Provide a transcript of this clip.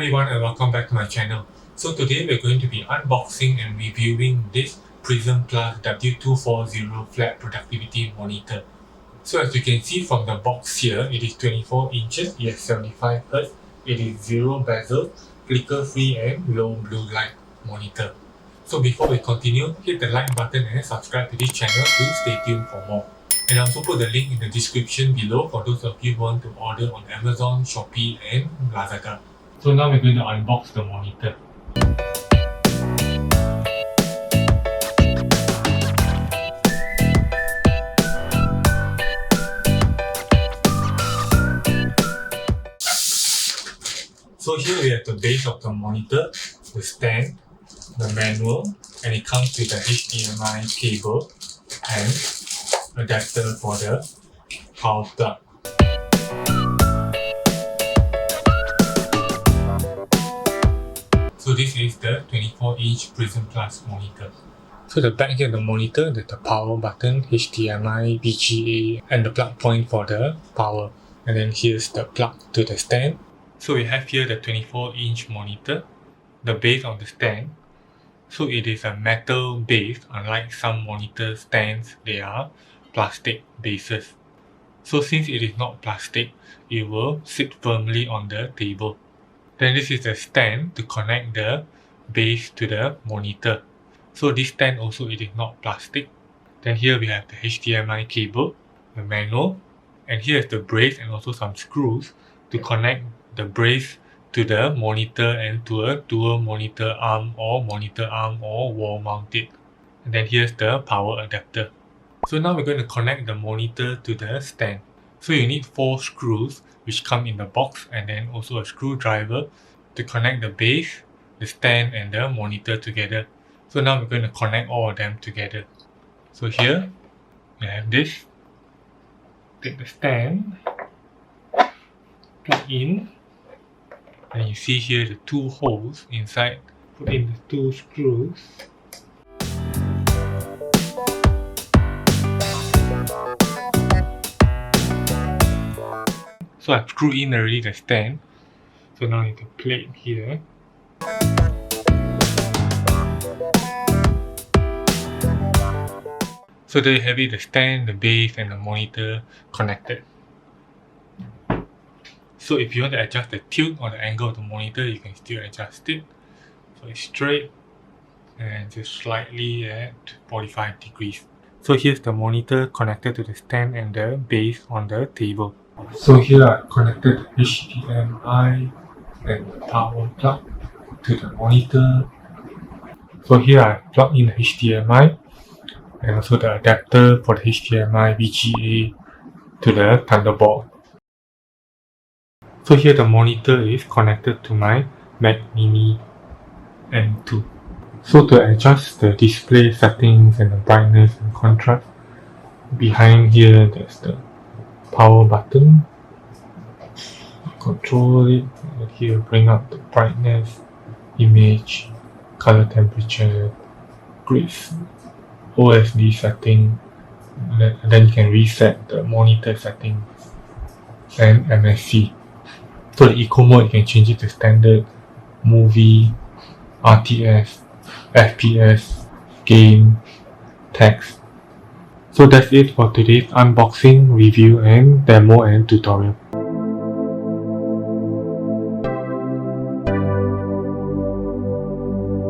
everyone and welcome back to my channel. So today we're going to be unboxing and reviewing this PRISM W240 flat productivity monitor. So as you can see from the box here, it is 24 inches, it has 75 Hz, it is zero bezel, flicker free and low blue light monitor. So before we continue, hit the like button and subscribe to this channel to stay tuned for more. And I'll also put the link in the description below for those of you who want to order on Amazon, Shopee and Lazada. So now we're going to unbox the monitor. So here we have the base of the monitor, the stand, the manual, and it comes with a HDMI cable and adapter for the power plug. So this is the 24-inch PRISM Plus monitor. So the back here of the monitor, there's the power button, HDMI, VGA, and the plug point for the power. And then here's the plug to the stand. So we have here the 24-inch monitor, the base of the stand. So it is a metal base, unlike some monitor stands, they are plastic bases. So since it is not plastic, it will sit firmly on the table. Then this is the stand to connect the base to the monitor. So this stand also it is not plastic. Then here we have the HDMI cable, the manual, and here's the brace and also some screws to connect the brace to the monitor and to a dual monitor arm or wall mounted. And then here's the power adapter. So now we're going to connect the monitor to the stand. So you need 4 screws which come in the box and then also a screwdriver to connect the base, the stand and the monitor together. So now we're going to connect all of them together. So here we have this. Take the stand, plug in, and you see here the 2 holes inside. Put in the 2 screws. So I've screwed in already the stand. So now you can plate here. So there you have it, the stand, the base and the monitor connected. So if you want to adjust the tilt or the angle of the monitor, you can still adjust it. So it's straight and just slightly at 45 degrees. So here's the monitor connected to the stand and the base on the table. So here I connected HDMI and the power plug to the monitor. So here I plug in the HDMI and also the adapter for the HDMI VGA to the Thunderbolt. So here the monitor is connected to my Mac Mini M2. So to adjust the display settings and the brightness and contrast, behind here there's the power button. Control it, and here bring up the brightness, image, color temperature, grids, OSD setting, and then you can reset the monitor settings and MSC. So the eco mode you can change it to standard, movie, RTS, FPS, game, text. So that's it for today's unboxing, review and demo and tutorial.